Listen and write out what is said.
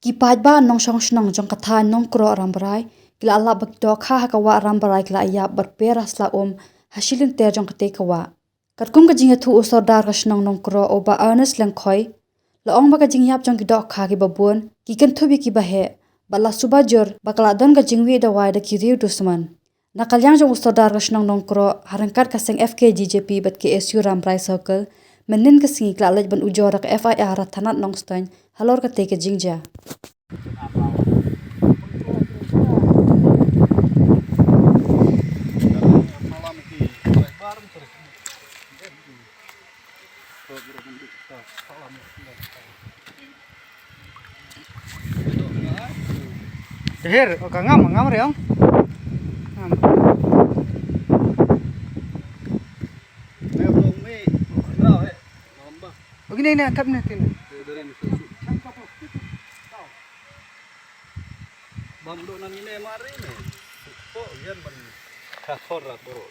ki pai ba nong shong shnang jong katha nong kro rambarai kila Allah bak do kha ha kawa rambarai kila ya berperas la hasilin ter jong kate kawa katkum ka jinga thu usor dar ka shnang nong kro oba earnest lang khoi la ong ba ka jing yap jong ki do kha ki babun ki kan thubi ki ba he bala suba jor bakla don ka jingwi da wai da ki riu dusman na kalyang jong usor dar ka shnang nong kro harangkat ka seng FKGJP bat ki SU rambarai circle menin ka singi kla lej ban ujora ka FIR thanat nong stain halor ka te ka jingja Her, oka ngam reong. Ngam. Begini ini angkat nih tin. Bamdo nang ini mari nih. Kok yan man kasor ra bro.